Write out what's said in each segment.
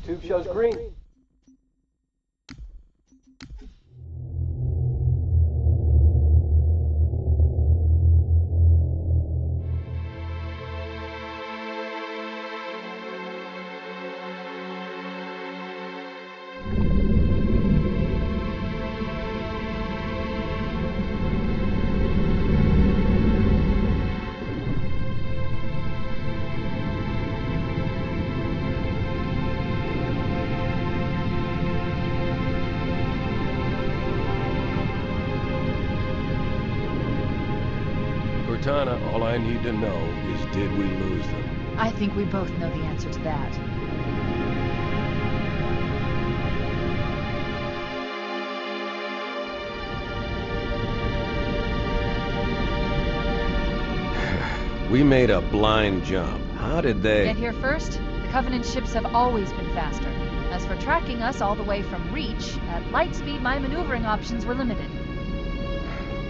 Tube shows green. Cortana, all I need to know is did we lose them? I think we both know the answer to that. We made a blind jump. How did they... Get here first? The Covenant ships have always been faster. As for tracking us all the way from Reach, at light speed my maneuvering options were limited.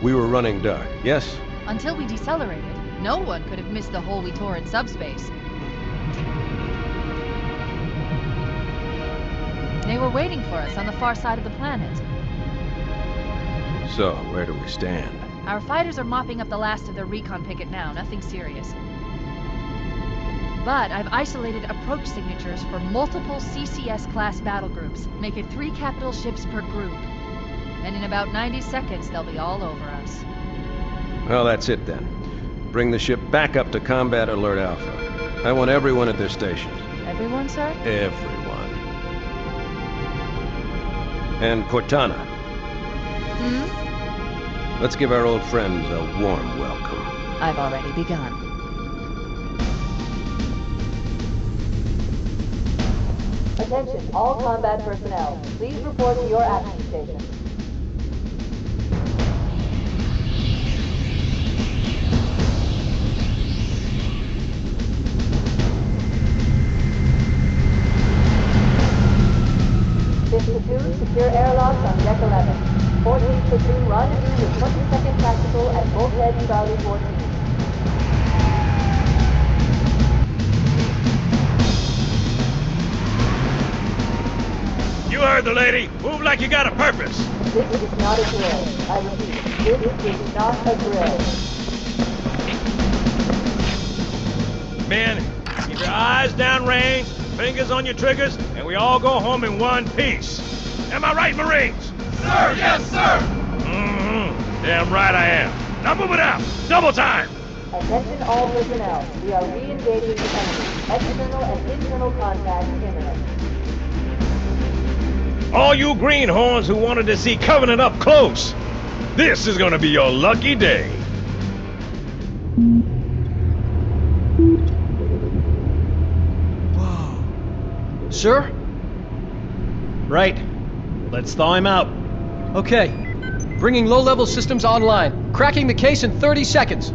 We were running dark, yes? Until we decelerated, no one could have missed the hole we tore in subspace. They were waiting for us on the far side of the planet. So, where do we stand? Our fighters are mopping up the last of their recon picket now, nothing serious. But I've isolated approach signatures for multiple CCS-class battle groups. Make it 3 capital ships per group. And in about 90 seconds, they'll be all over us. Well, that's it then. Bring the ship back up to Combat Alert Alpha. I want everyone at their stations. Everyone, sir? Everyone. And Cortana. Let's give our old friends a warm welcome. I've already begun. Attention, all combat personnel. Please report to your action station. Fifth platoon, secure airlocks on deck 11. 14th platoon, rendezvous with 22nd Tactical at Bulkhead Charlie 14. You heard the lady. Move like you got a purpose. This is not a drill. I repeat, this is not a drill. Men, keep your eyes downrange, fingers on your triggers, and we all go home in one piece. Am I right, Marines? Sir, yes, sir! Damn right I am. Now move it out. Double time. Attention all personnel. We are re-engaging the enemy. External and internal contact imminent. All you greenhorns who wanted to see Covenant up close, this is gonna be your lucky day. Whoa. Sir? Right. Let's thaw him out. Okay. Bringing low-level systems online. Cracking the case in 30 seconds.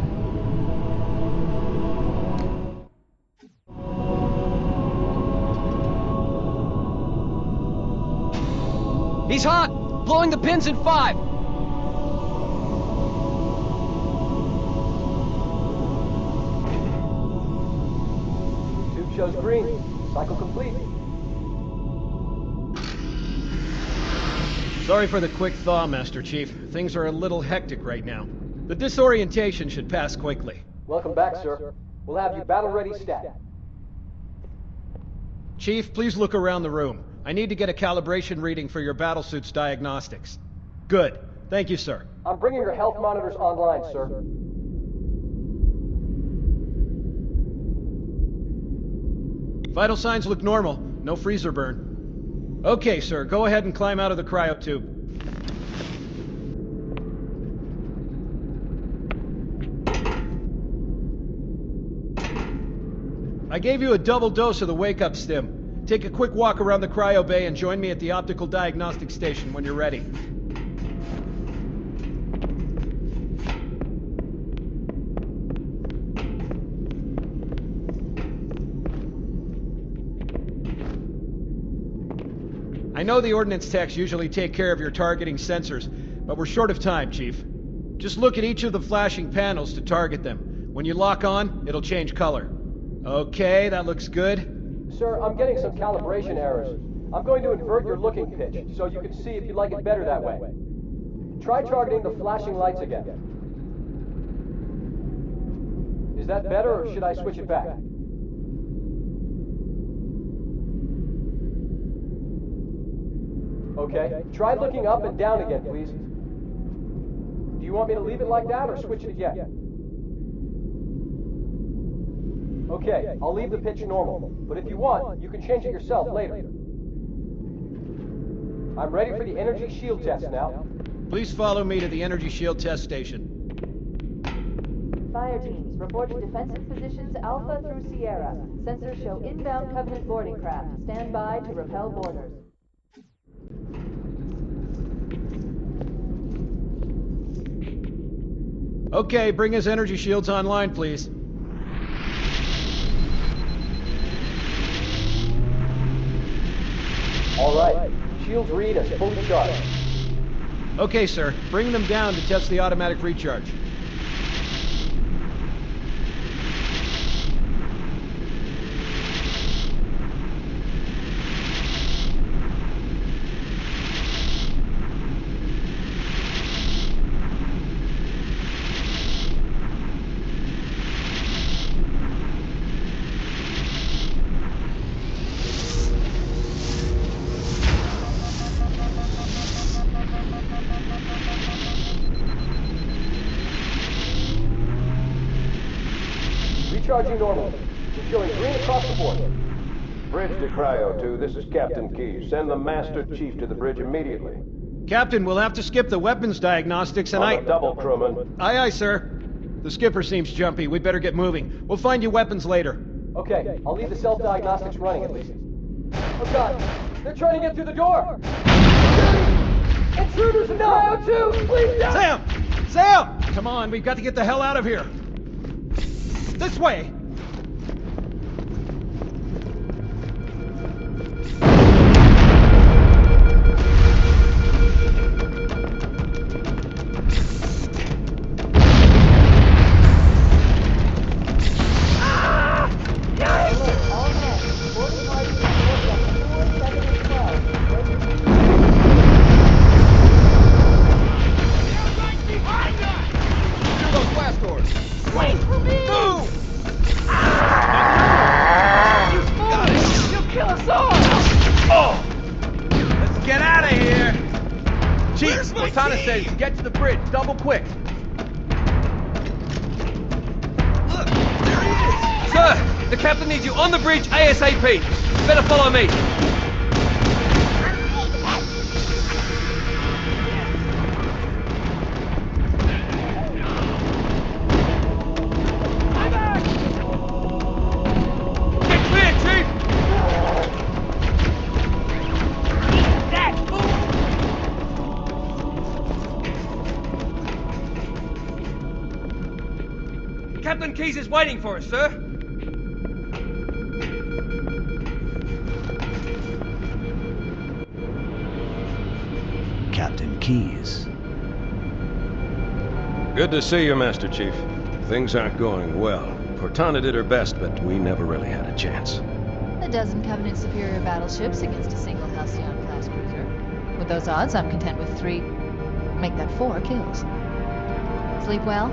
He's hot! Blowing the pins in 5! Tube shows green. Cycle complete. Sorry for the quick thaw, Master Chief. Things are a little hectic right now. The disorientation should pass quickly. Welcome back, sir. We'll have you battle-ready stat. Chief, please look around the room. I need to get a calibration reading for your battlesuit's diagnostics. Good. Thank you, sir. I'm bringing your health monitors online, sir. Vital signs look normal. No freezer burn. Okay, sir. Go ahead and climb out of the cryotube. I gave you a double dose of the wake-up stim. Take a quick walk around the cryo bay and join me at the optical diagnostic station when you're ready. I know the ordnance techs usually take care of your targeting sensors, but we're short of time, Chief. Just look at each of the flashing panels to target them. When you lock on, it'll change color. Okay, that looks good. Sir, I'm getting some calibration errors. I'm going to invert your looking pitch, so you can see if you like it better that way. Try targeting the flashing lights again. Is that better, or should I switch it back? Okay, try looking up and down again, please. Do you want me to leave it like that, or switch it again? Okay, I'll leave the pitch normal, but if you want, you can change it yourself later. I'm ready for the energy shield test now. Please follow me to the energy shield test station. fire teams, report to defensive positions Alpha through Sierra. Sensors show inbound Covenant boarding craft. Stand by to repel boarders. Okay, bring his energy shields online, please. All right. Shields read as fully charged. Okay, sir. Bring them down to test the automatic recharge. Recharging normally. We're showing green across the board. Bridge to Cryo 2, this is Captain Keyes. Send the Master Chief to the bridge immediately. Captain, we'll have to skip the weapons diagnostics and On a double, crewman. Aye, aye, sir. The skipper seems jumpy. We better get moving. We'll find you weapons later. Okay, I'll leave the self-diagnostics running at least. Oh god, they're trying to get through the door! Intruders in the IO2! Please don't! Sam! Sam! Come on, we've got to get the hell out of here. This way! All hands. Boarding parties report sector 4, 7, and 12. Through those blast doors. Wait for me! Move! You'll kill us all! Oh! Let's get out of here! Chief, Cortana says get to the bridge, double quick. Look, there he is! Sir, the captain needs you on the bridge ASAP. Better follow me. Get clear, Chief! Captain Keyes is waiting for us, sir. Captain Keyes. Good to see you, Master Chief. Things aren't going well. Cortana did her best, but we never really had a chance. A dozen Covenant superior battleships against a single Halcyon-class cruiser. With those odds, I'm content with 3... make that 4 kills. Sleep well?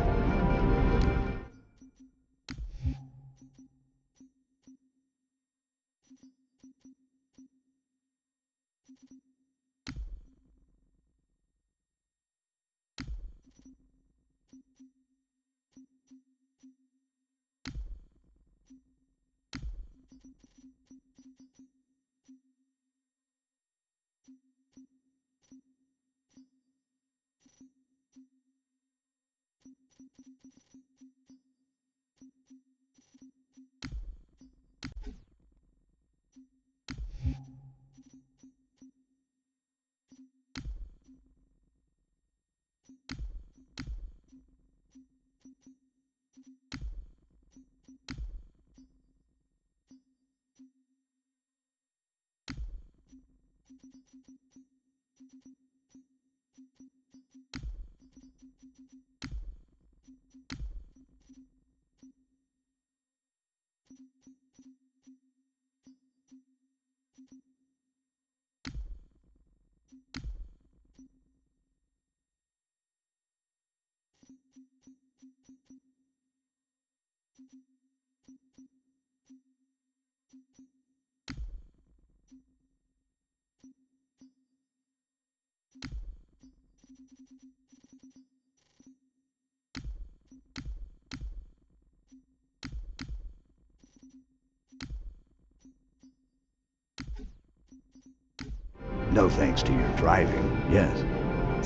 No thanks to your driving, yes.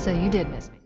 So you did miss me.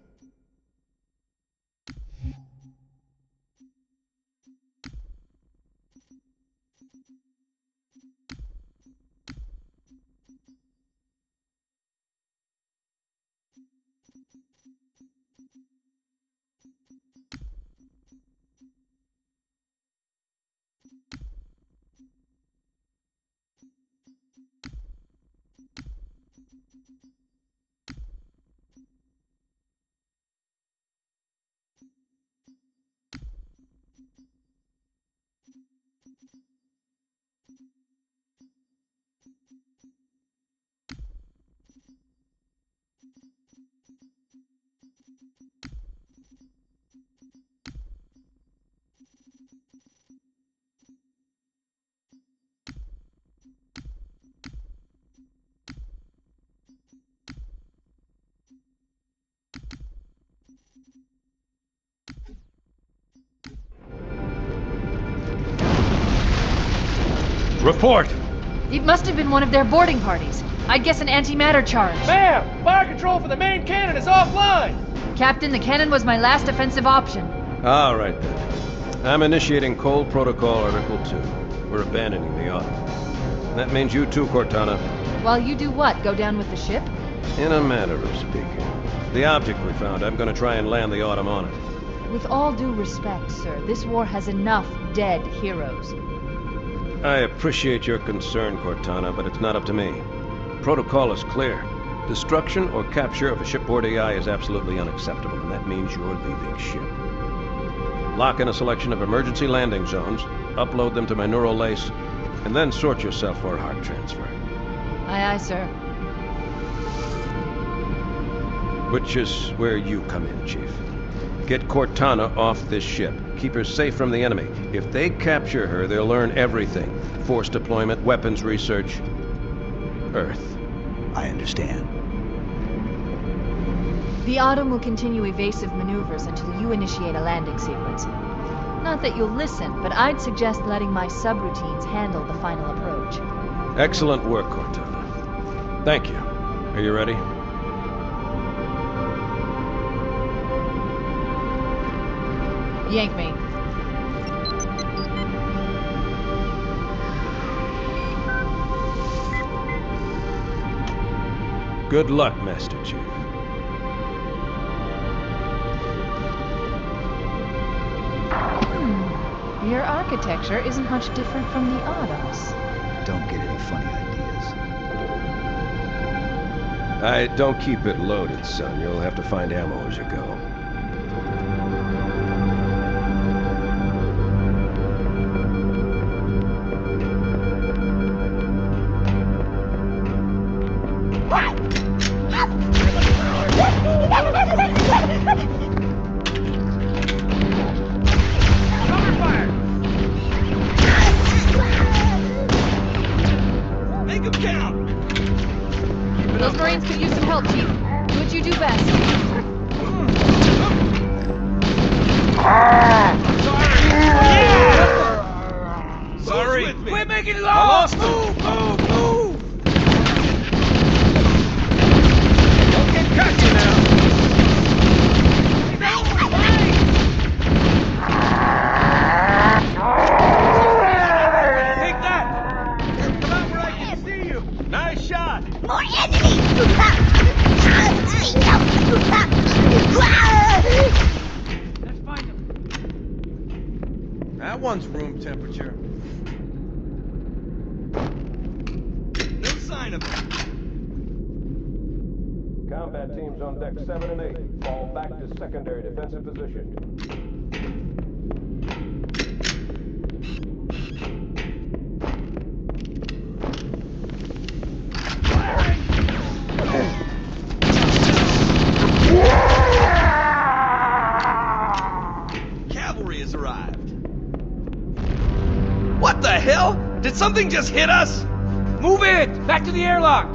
Report! It must have been one of their boarding parties. I'd guess an antimatter charge. Ma'am! Fire control for the main cannon is offline! Captain, the cannon was my last offensive option. All right, then. I'm initiating Cold Protocol Article 2. We're abandoning the Autumn. That means you too, Cortana. While you do what, go down with the ship? In a manner of speaking. The object we found, I'm gonna try and land the Autumn on it. With all due respect, sir, this war has enough dead heroes. I appreciate your concern, Cortana, but it's not up to me. Protocol is clear. Destruction or capture of a shipboard AI is absolutely unacceptable, and that means you're leaving ship. Lock in a selection of emergency landing zones, upload them to my neural lace, and then sort yourself for a heart transfer. Aye, aye, sir. Which is where you come in, Chief. Get Cortana off this ship. Keep her safe from the enemy. If they capture her, they'll learn everything. Force deployment, weapons research. Earth. I understand. The Autumn will continue evasive maneuvers until you initiate a landing sequence. Not that you'll listen, but I'd suggest letting my subroutines handle the final approach. Excellent work, Cortana. Thank you. Are you ready? Yank me. Good luck, Master Chief. Your architecture isn't much different from the Autumn's. Don't get any funny ideas. Don't keep it loaded, son. You'll have to find ammo as you go. Those Marines could use some help, Chief. Do what you do best. Sorry! We're making it I off! lost him! Move! Don't get cocky now! Take that! Come out where I can see you! Nice shot! More enemies! Let's find them. That one's room temperature. No sign of him. Combat teams on deck 7 and 8. Fall back to secondary defensive position. Cavalry has arrived. What the hell? Did something just hit us? Move it! Back to the airlock!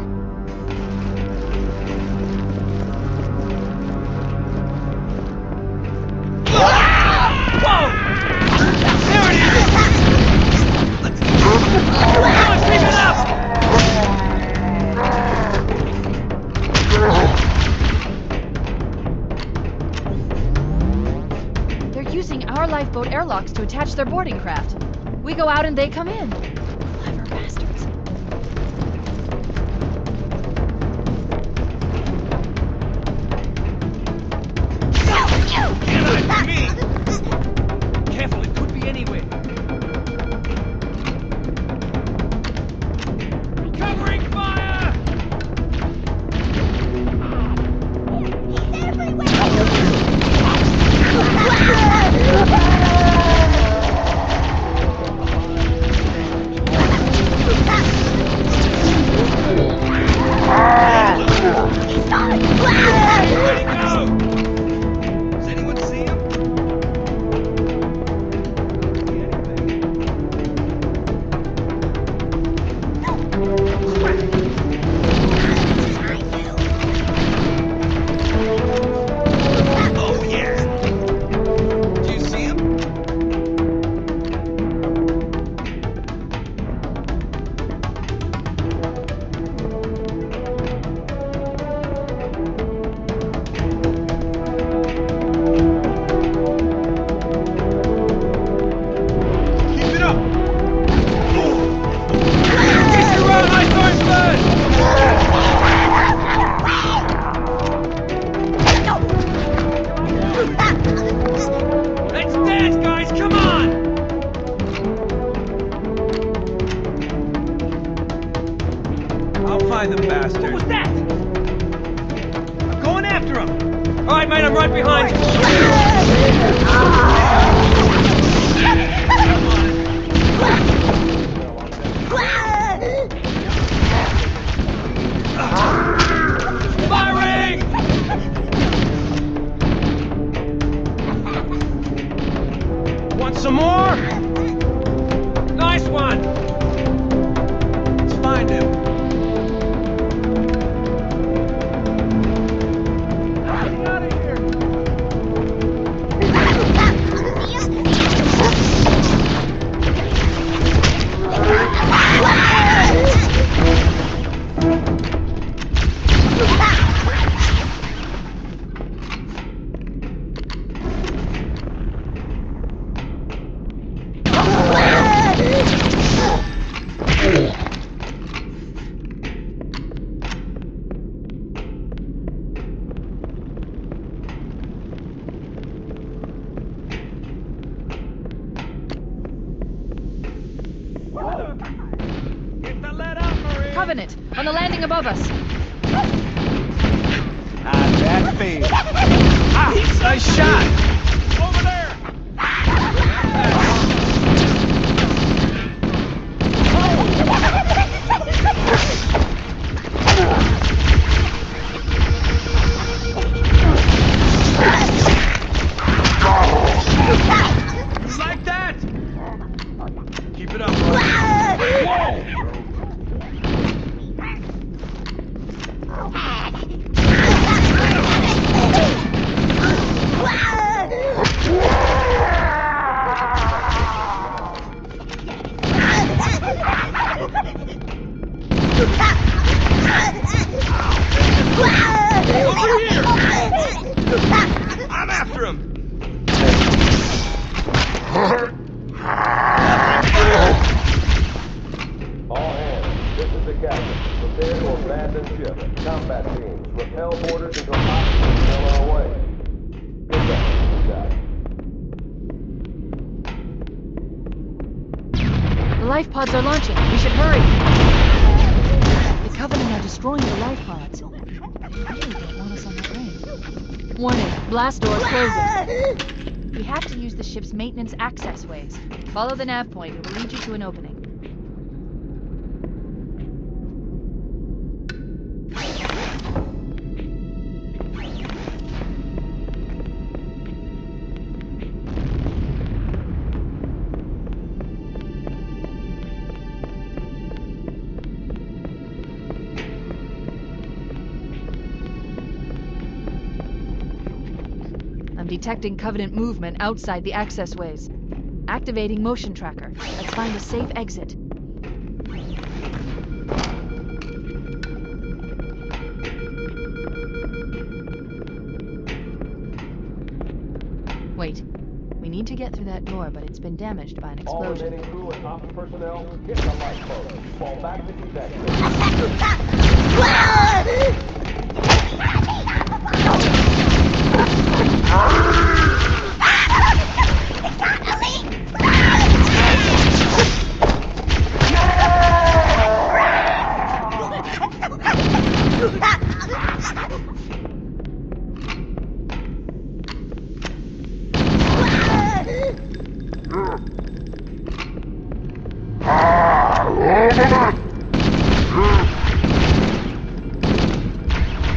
Whoa! There it is! Come on, keep it up! They're using our lifeboat airlocks to attach their boarding craft. We go out and they come in. behind them bastards. What was that? I'm going after him. All right, mate, I'm right behind you. Firing! Want some more? Nice one! Let's find him. Get out of here! Get the lead up, Marie! Covenant, on the landing above us. That feed. Nice shot! Over there! Like that! Keep it up, bro. Whoa! I'm after him! All hands, this is the captain. Prepare to abandon ship. Combat teams, repel boarders until hostages are on our way. Good job. The life pods are launching. We should hurry. The Covenant are destroying the life pods. They really don't want us on that ring. Warning, blast doors closing. We have to use the ship's maintenance access ways. Follow the nav point. It will lead you to an opening. I'm detecting Covenant movement outside the access ways. Activating motion tracker. Let's find a safe exit. Wait. We need to get through that door, but it's been damaged by an All explosion. remaining crew and ops personnel, get the lifeboat. Fall back to evac.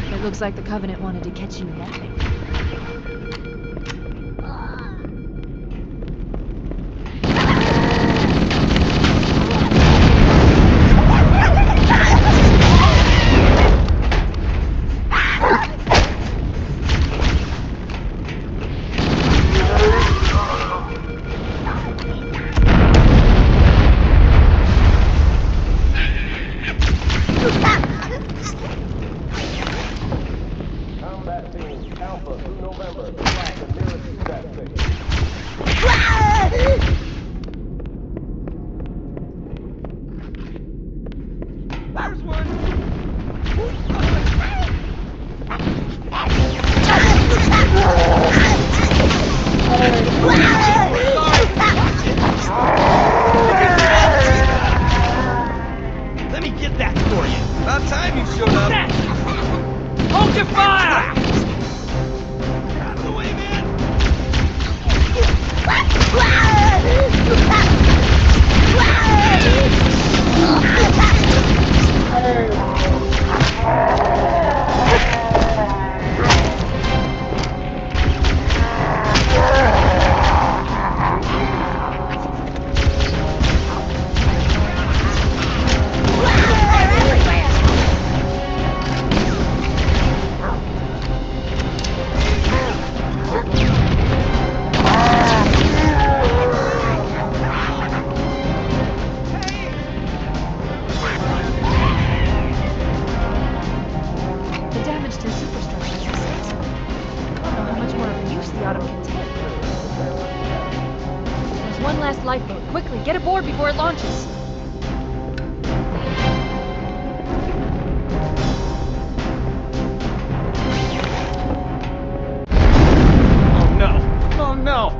It looks like the Covenant wanted to catch you napping. Combat teams, Alpha aboard before it launches. Oh no! Oh no!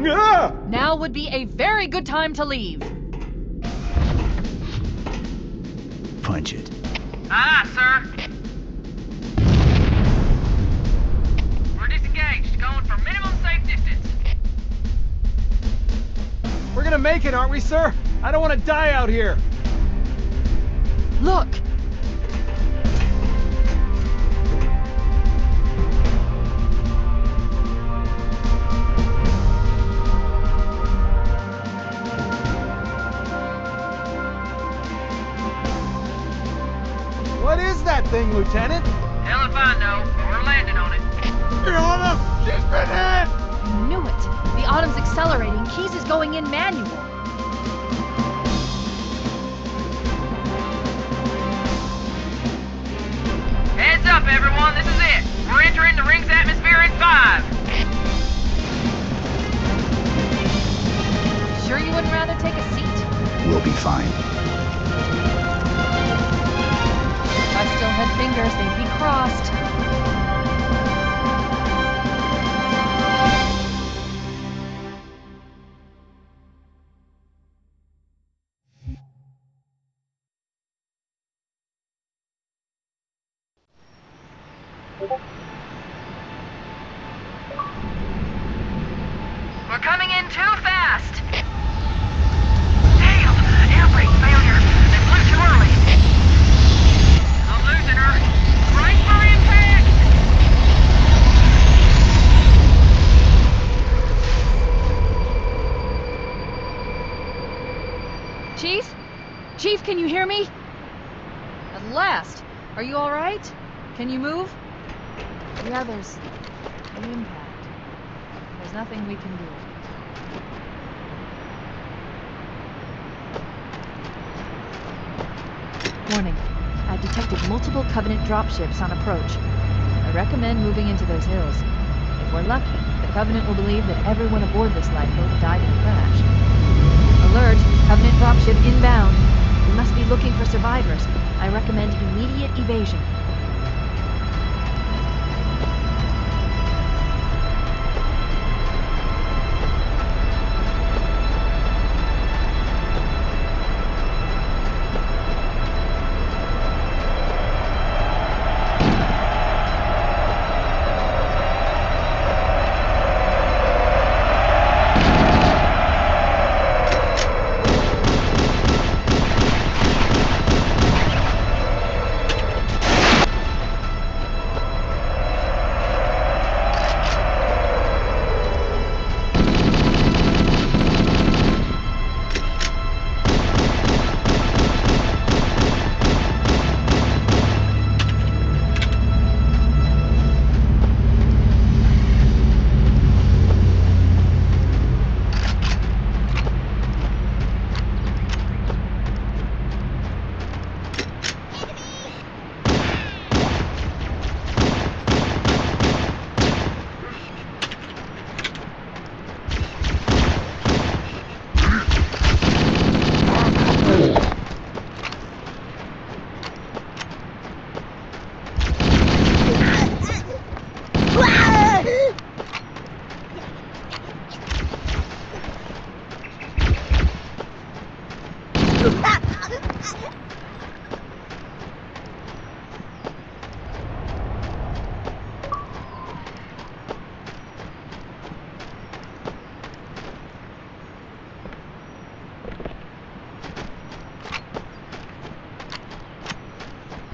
Ah! Now would be a very good time to leave. Punch it. Aye, sir. We're disengaged, going for minimum safe distance. We're gonna make it, aren't we, sir? I don't want to die out here. Look! What is that thing, Lieutenant? Hell if I know, but we're landing on it. Your Honor, she's been hit! I knew it. The Autumn's accelerating. Keys is going in manual. Heads up, everyone, this is it. We're entering the ring's atmosphere in 5. Sure you wouldn't rather take a seat? We'll be fine. If I still had fingers, they'd be crossed. We're coming in too fast. Damn, air brake failure. They flew too early. I'm losing her. Brace for impact. Chief? Chief, can you hear me? At last. Are you all right? Can you move? Yeah, there's an impact. There's nothing we can do. Warning. I've detected multiple Covenant dropships on approach. I recommend moving into those hills. If we're lucky, the Covenant will believe that everyone aboard this lifeboat died in the crash. Alert! Covenant dropship inbound. We must be looking for survivors. I recommend immediate evasion.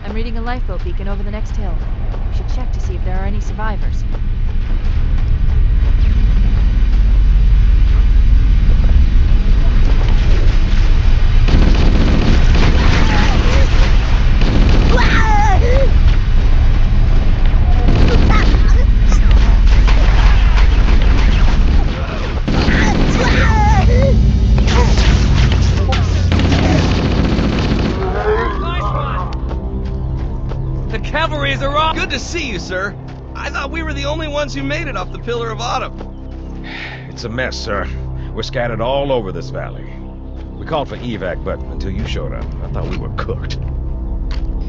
I'm reading a lifeboat beacon over the next hill. We should check to see if there are any survivors. Good to see you, sir. I thought we were the only ones who made it off the Pillar of Autumn. It's a mess, sir. We're scattered all over this valley. We called for evac, but until you showed up, I thought we were cooked.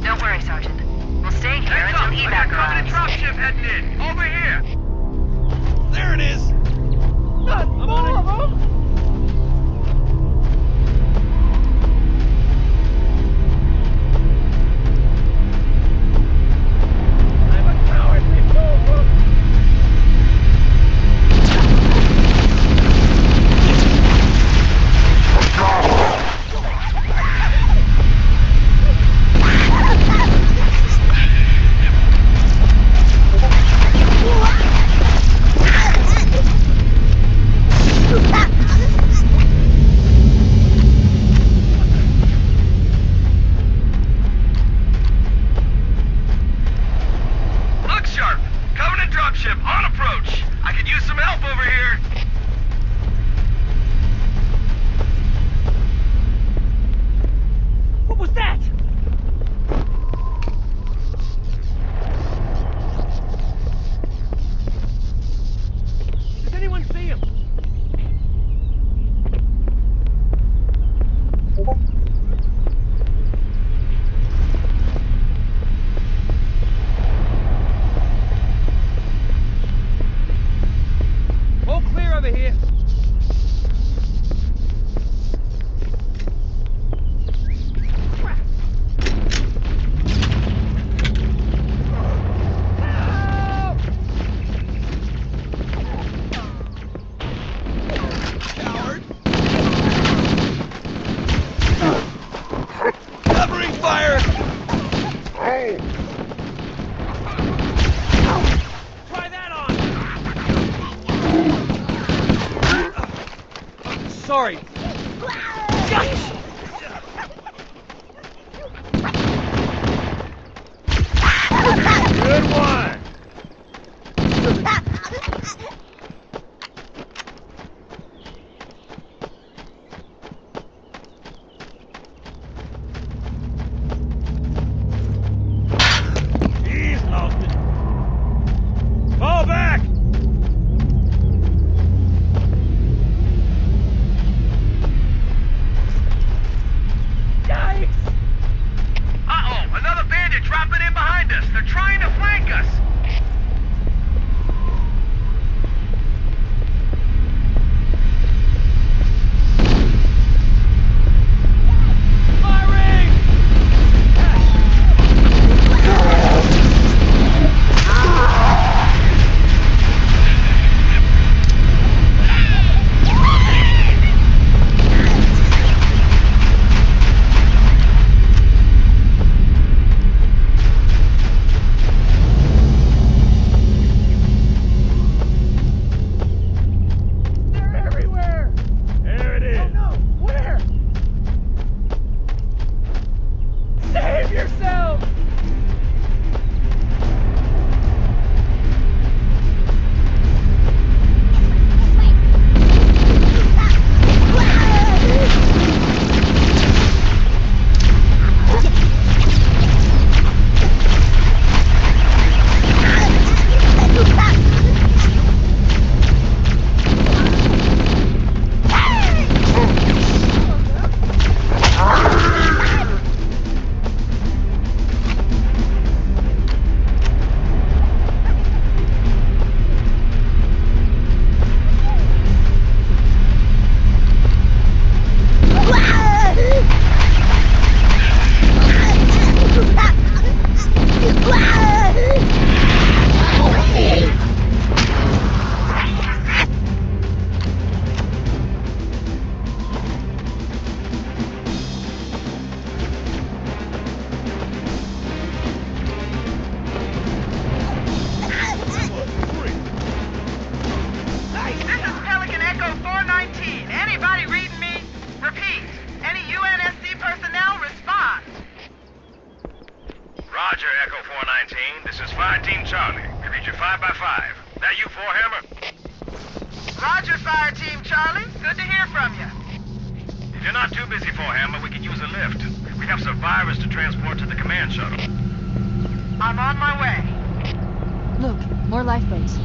Don't worry, Sergeant. We'll stay here until evac arrives. Dropship heading in. Over here. There it is. I'm on it. Look sharp! Covenant dropship on approach! I could use some help over here! What was that? Does anyone see him? All clear over here. Coward! Covering fire! Try that on! Sorry. Good one. He's lost it. Fall back. Uh-oh, another bandit dropping in behind us. They're trying to flank us. Firing! They're everywhere! There it is. Oh no, where? Save yourself! This is Pelican Echo 419. Anybody reading me? Repeat. Any UNSC personnel respond. Roger, Echo 419. This is Fire Team Charlie. We read you 5x5. That you, 4-Hammer? Roger, Fire Team Charlie. Good to hear from you. If you're not too busy, 4-Hammer, we could use a lift. We have survivors to transport to the command shuttle. I'm on my way. Look, more lifeboats.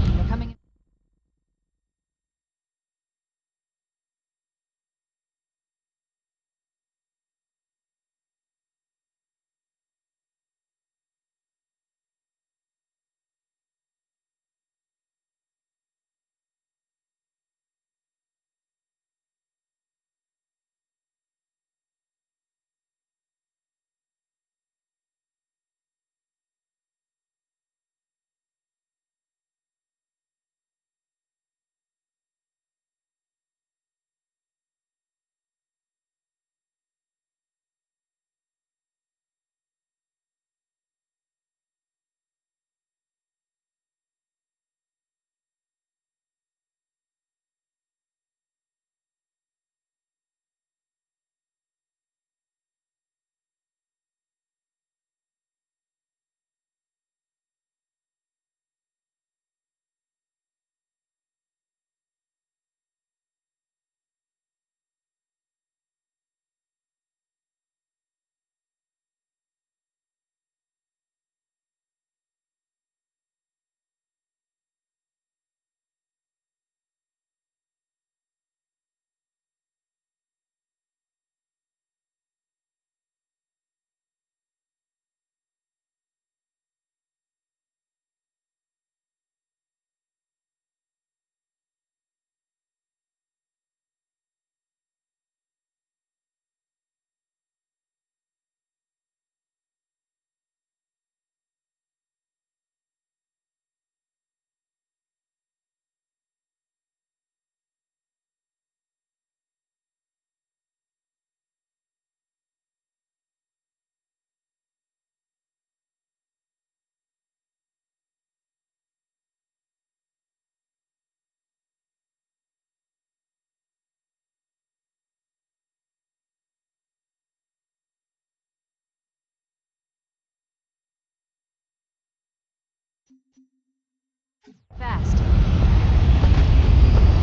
Fast.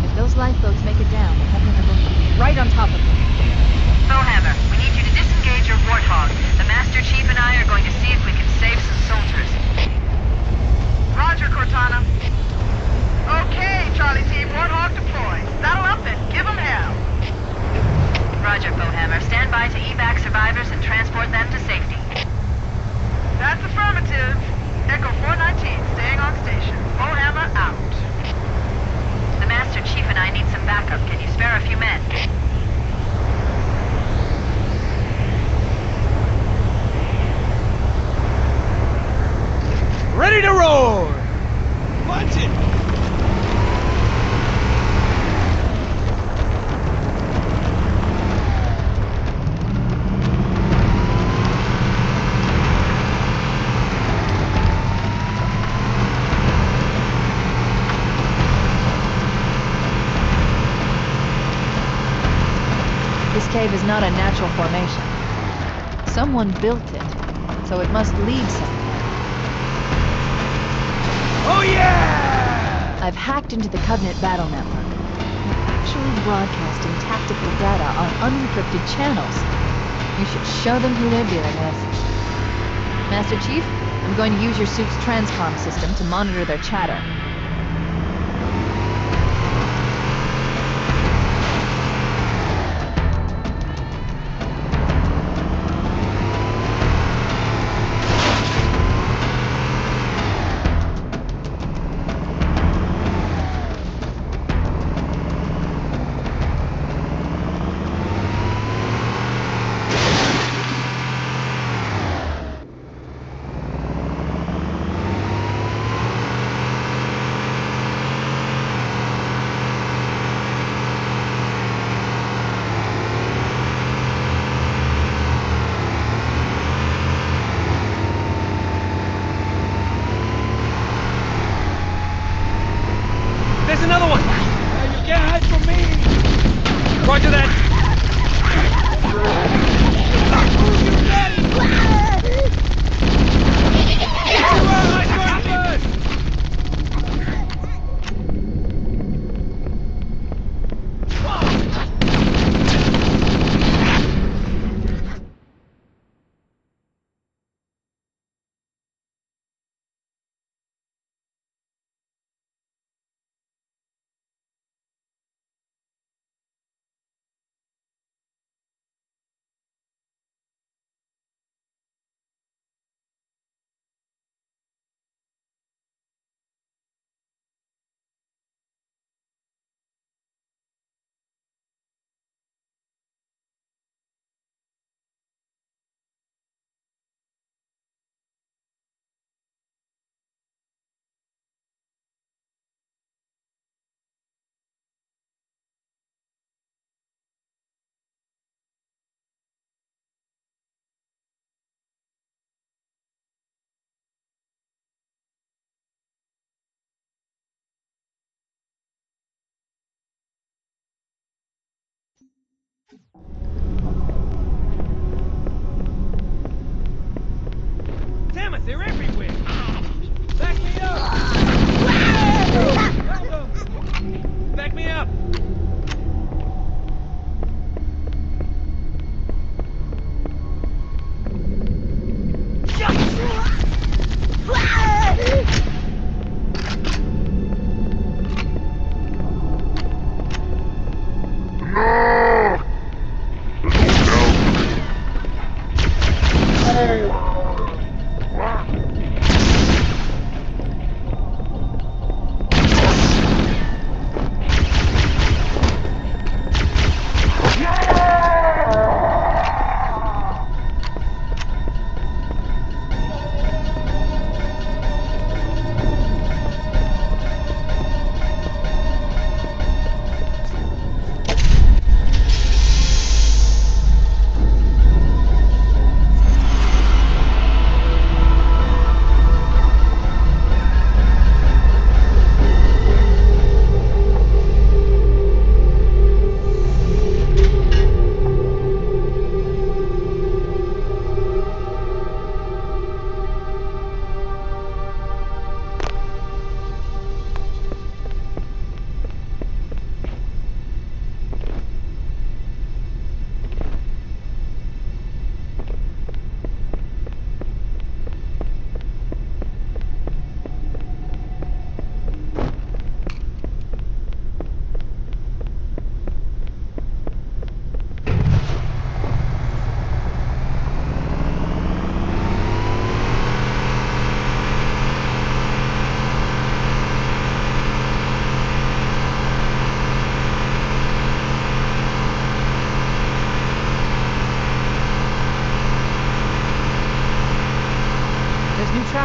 If those lifeboats make it down, the Covenant are going to be right on top of them. Bowhammer, we need you to disengage your Warthog. The Master Chief and I are going to see if we can save some soldiers. Roger, Cortana. Okay, Charlie Team, Warthog deployed. Saddle up and give them hell. Roger, Bowhammer. Stand by to evac survivors and transport them to safety. That's affirmative. Echo 419, staying on station. Bowhammer out. The Master Chief and I need some backup. Can you spare a few men? Ready to roar! Punch it! This cave is not a natural formation. Someone built it, so it must lead somewhere. Oh yeah! I've hacked into the Covenant battle network. They're actually broadcasting tactical data on unencrypted channels. You should show them who they're dealing with. Master Chief, I'm going to use your suit's transcom system to monitor their chatter.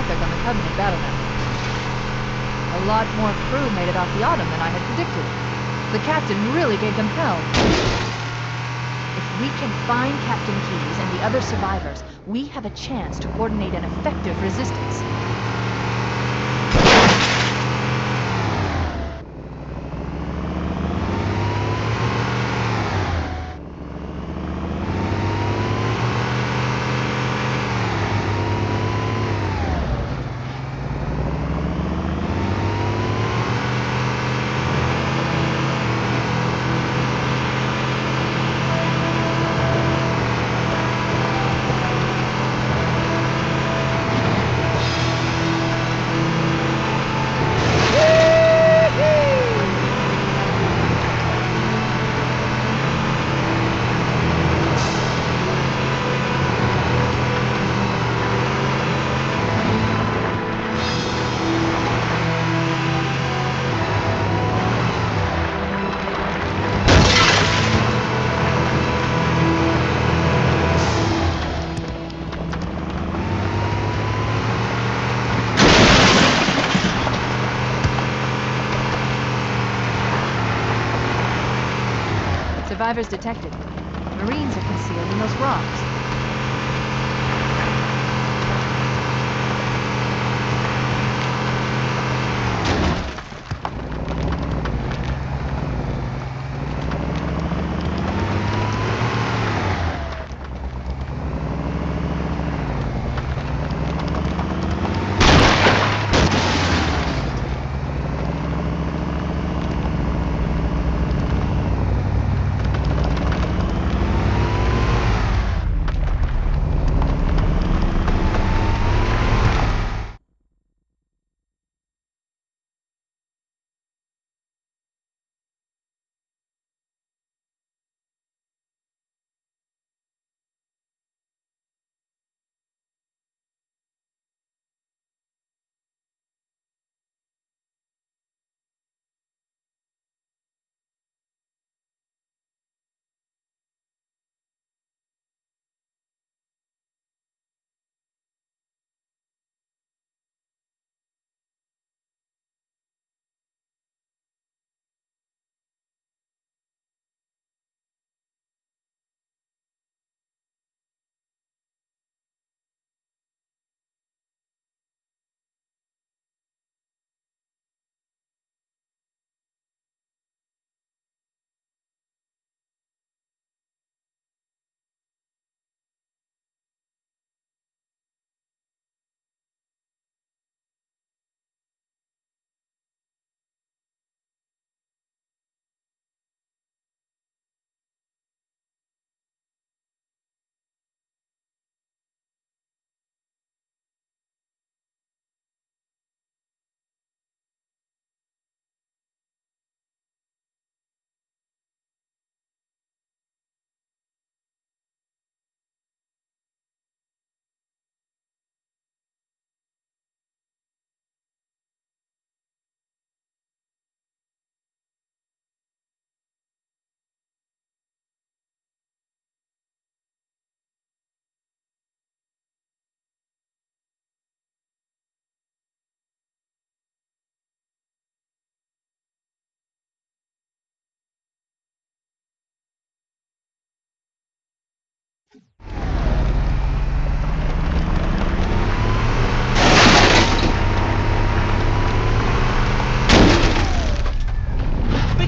traffic on the Covenant battlement. A lot more crew made it off the Autumn than I had predicted. The captain really gave them hell. If we can find Captain Keyes and the other survivors, we have a chance to coordinate an effective resistance. Survivors detected. Marines are concealed in those rocks.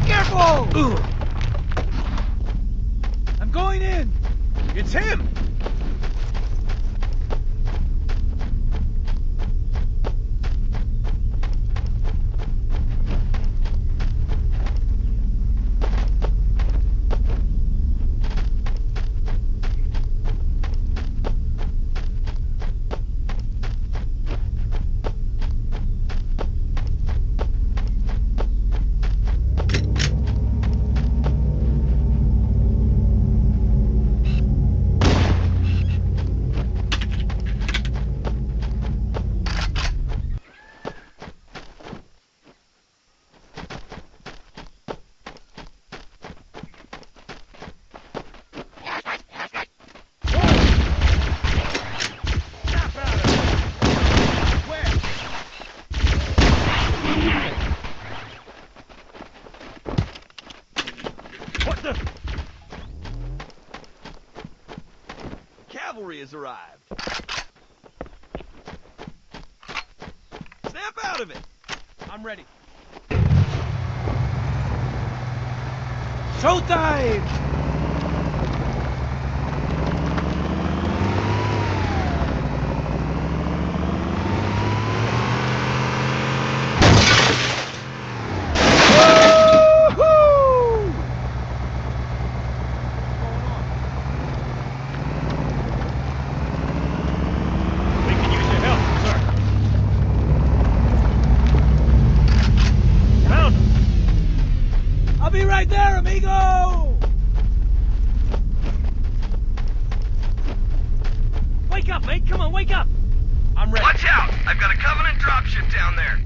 Careful! I'm going in! It's him! cavalry has arrived. Snap out of it. I'm ready. Showtime! Be right there, amigo! Wake up, mate! Come on, wake up! I'm ready. Watch out! I've got a Covenant dropship down there.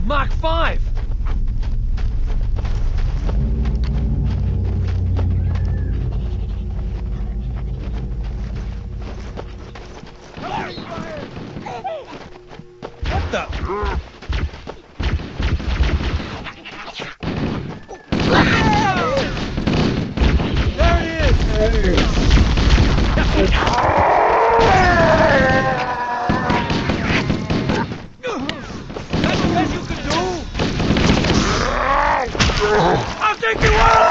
Mach 5! What the? There it is! I'll take you out!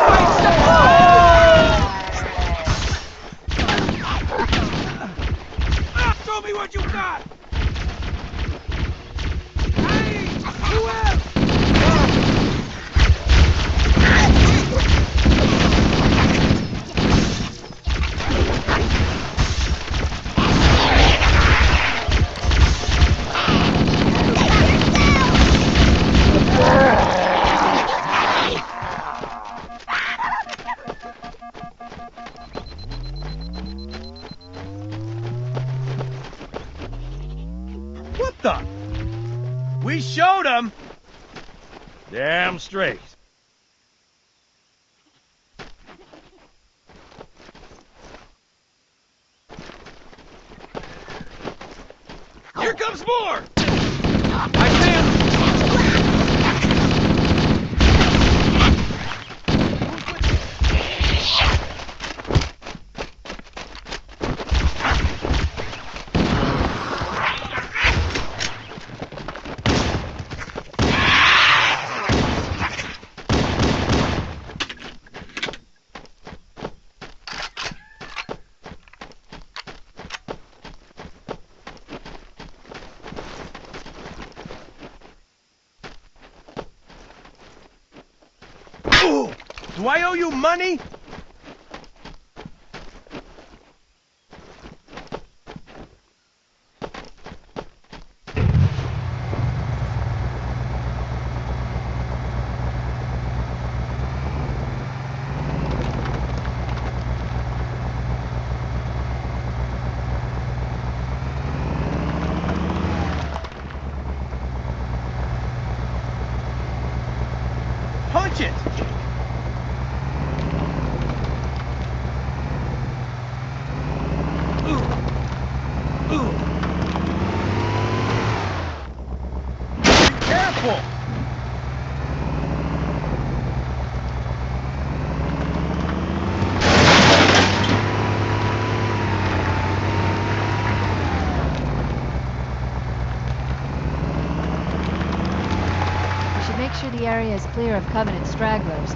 Show me what you got! Hey! Who else? What the? We showed him! Damn straight. Here comes more! I see him! Do I owe you money? Punch it! Be careful! We should make sure the area is clear of Covenant stragglers.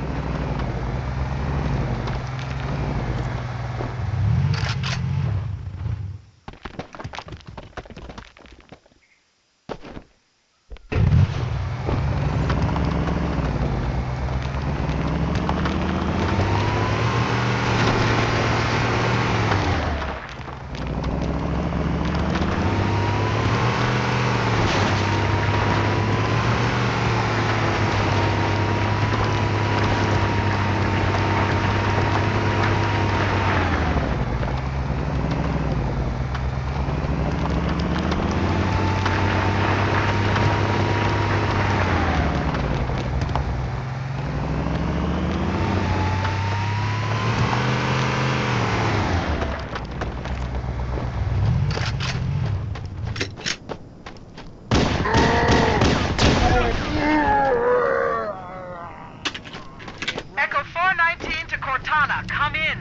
Echo 419 to Cortana, come in.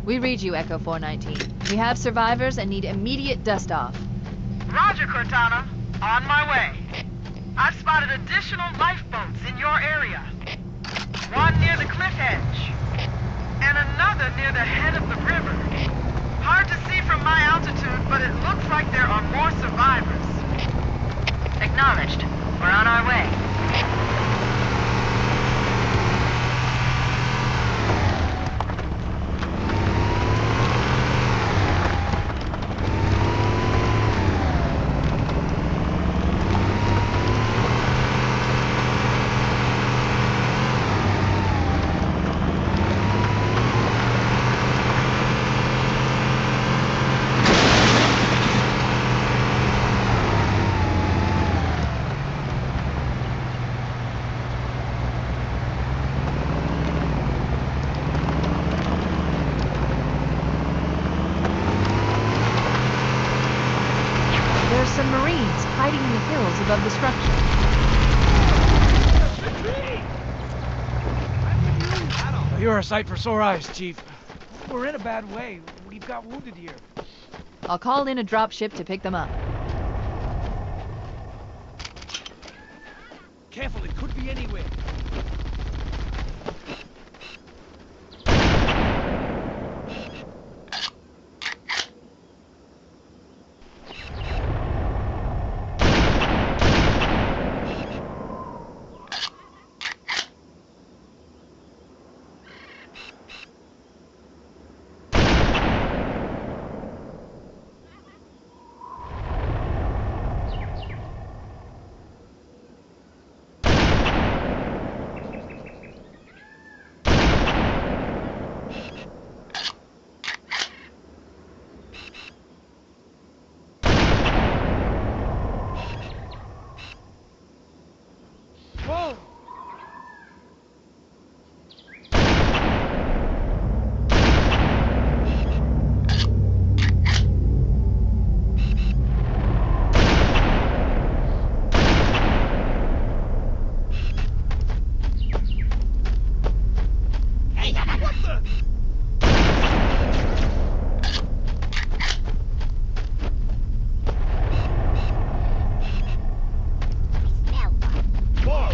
We read you, Echo 419. We have survivors and need immediate dust-off. Roger, Cortana. On my way. I've spotted additional lifeboats in your area. One near the cliff edge, and another near the head of the river. Hard to see from my altitude, but it looks like there are more survivors. Acknowledged. We're on our way. There are some Marines hiding in the hills above the structure. You're a sight for sore eyes, Chief. We're in a bad way. We've got wounded here. I'll call in a dropship to pick them up. Careful, it could be anywhere. Whoa!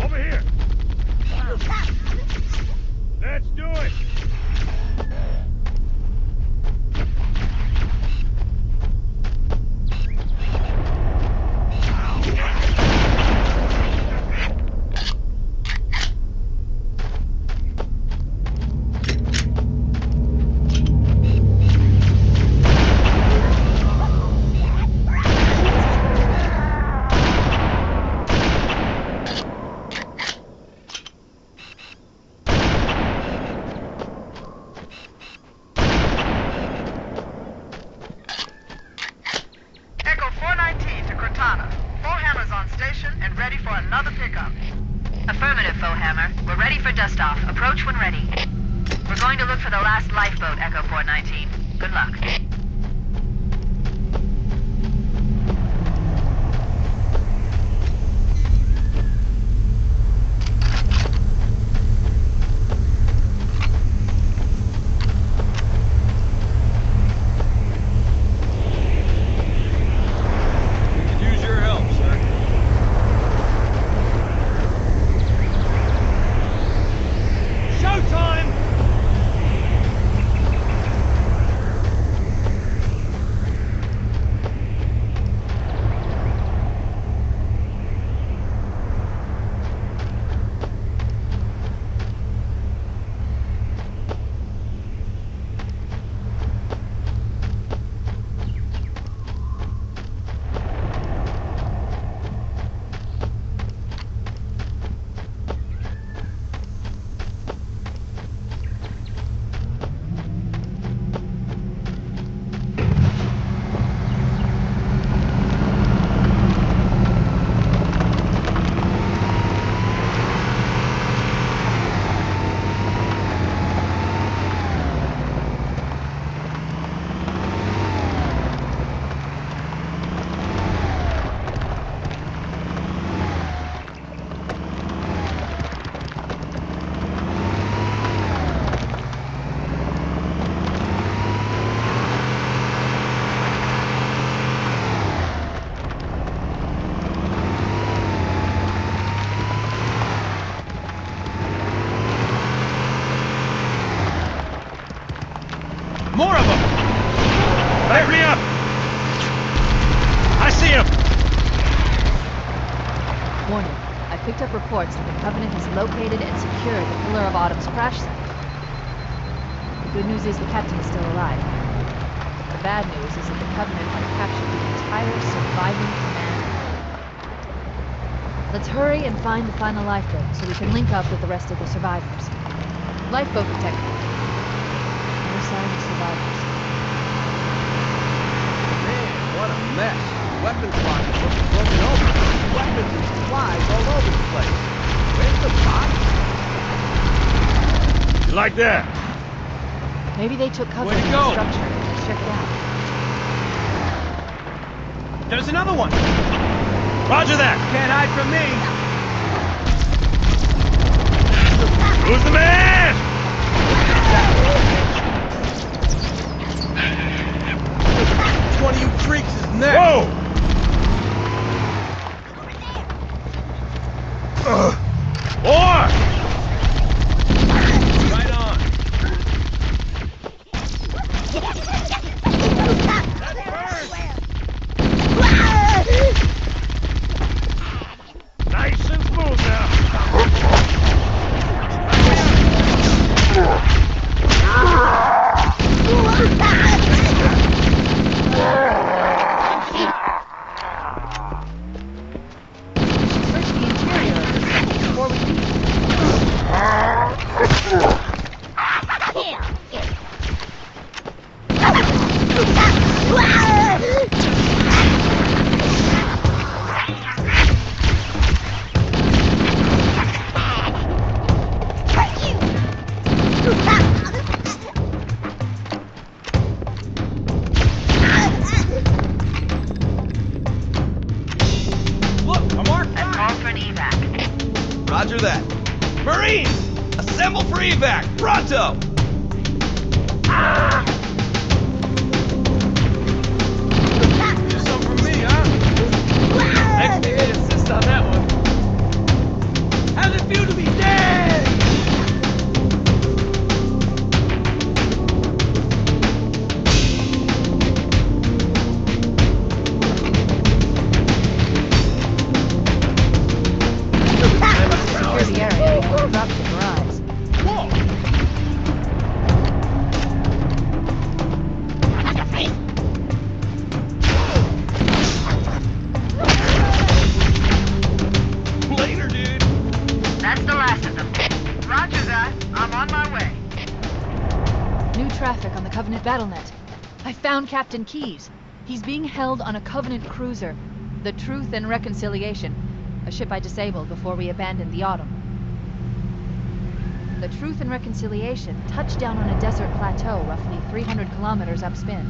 Over here! Let's do it! Echo 419 to Cortana. Four Hammers on station and ready for another pickup. Affirmative, Foehammer. We're ready for dust-off. Approach when ready. We're going to look for the last lifeboat, Echo 419. Good luck. More of them! Back me up! I see him! Warning. I picked up reports that the Covenant has located and secured the Pillar of Autumn's crash site. The good news is the captain is still alive. The bad news is that the Covenant have captured the entire surviving command. Let's hurry and find the final lifeboat so we can link up with the rest of the survivors. Lifeboat detected. No sign of survivors. Man, what a mess. Weapons lockers are broken open. Weapons and supplies all over the place. Where's the body? You like that? Maybe they took cover Way in to the go. structure. Let's check it out. There's another one. Roger that! Can't hide from me. Who's the man? Which one of you freaks is next? Whoa! Boy! Right on. Nice and smooth now. Search the interior of this thing before we leave. Look, a marked I've guy. called for an evac. Roger that. Marines! Assemble for evac! Pronto! Here's some from me, huh? Thanks, they did insist on that one. How's it feel to be dead? Secure the area before we drop the garage. Later, dude. That's the last of them. Roger that. I'm on my way. New traffic on the Covenant BattleNet. I found Captain Keyes. He's being held on a Covenant cruiser, the Truth and Reconciliation, a ship I disabled before we abandoned the Autumn. The Truth and Reconciliation touched down on a desert plateau roughly 300 kilometers upspin.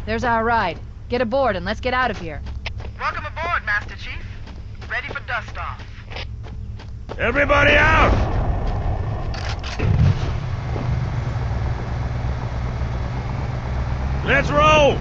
There's our ride. Get aboard and let's get out of here. Welcome aboard, Master Chief. Ready for dust-off. Everybody out! Let's roll!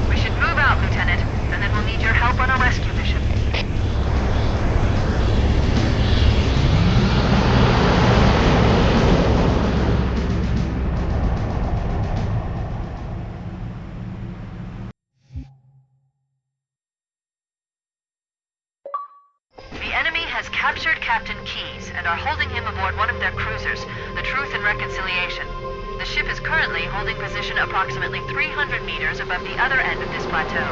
We should move out, Lieutenant, and then we'll need your help on a rescue mission. The enemy has captured Captain Keyes and are holding him aboard one of their cruisers, the Truth and Reconciliation. The ship is currently holding position approximately 300 meters above the other end of this plateau.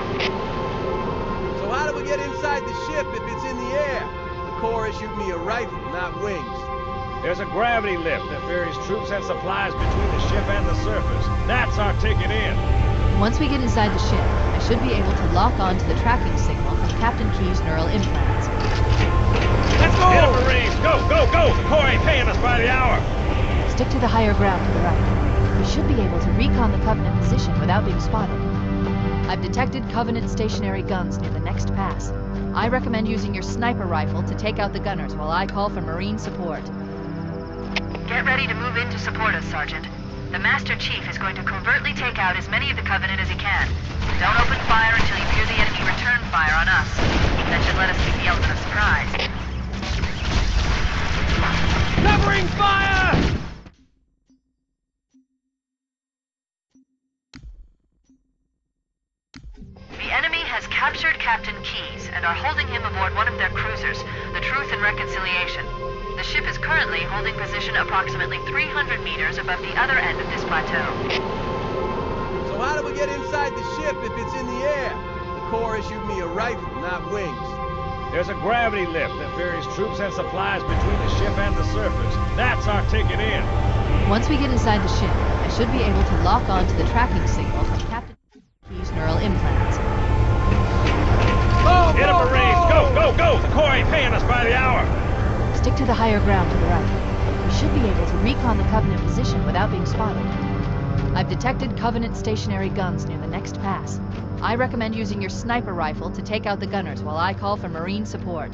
So how do we get inside the ship if it's in the air? The Corps issued me a rifle, not wings. There's a gravity lift that ferries troops and supplies between the ship and the surface. That's our ticket in. Once we get inside the ship, I should be able to lock on to the tracking signal from Captain Keyes' neural implants. Let's go! Get up, Marines! Go, go, go! The Corps ain't paying us by the hour! Stick to the higher ground to the right. We should be able to recon the Covenant position without being spotted. I've detected Covenant stationary guns near the next pass. I recommend using your sniper rifle to take out the gunners while I call for Marine support. Get ready to move in to support us, Sergeant. The Master Chief is going to covertly take out as many of the Covenant as he can. Don't open fire until you hear the enemy return fire on us. That should let us keep the element of surprise. Covering fire! The enemy has captured Captain Keyes and are holding him aboard one of their cruisers, the Truth and Reconciliation. The ship is currently holding position approximately 300 meters above the other end of this plateau. So how do we get inside the ship if it's in the air? The Corps issued me a rifle, not wings. There's a gravity lift that ferries troops and supplies between the ship and the surface. That's our ticket in. Once we get inside the ship, I should be able to lock on to the tracking signal from Captain Keyes' neural implants. Get up, Marines! Go, go, go! The Corps ain't paying us by the hour! Stick to the higher ground to the right. We should be able to recon the Covenant position without being spotted. I've detected Covenant stationary guns near the next pass. I recommend using your sniper rifle to take out the gunners while I call for Marine support.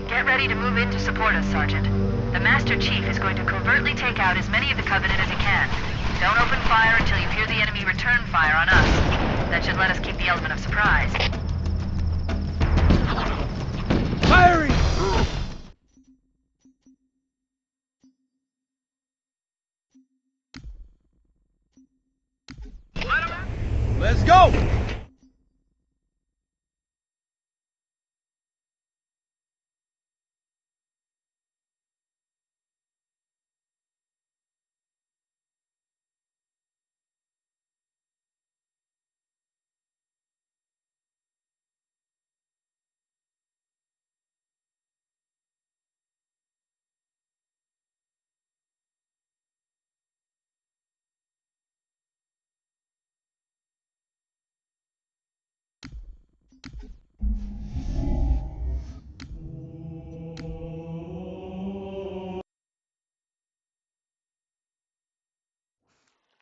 Get ready to move in to support us, Sergeant. The Master Chief is going to covertly take out as many of the Covenant as he can. Don't open fire until you hear the enemy return fire on us. That should let us keep the element of surprise. Firing! Let's go!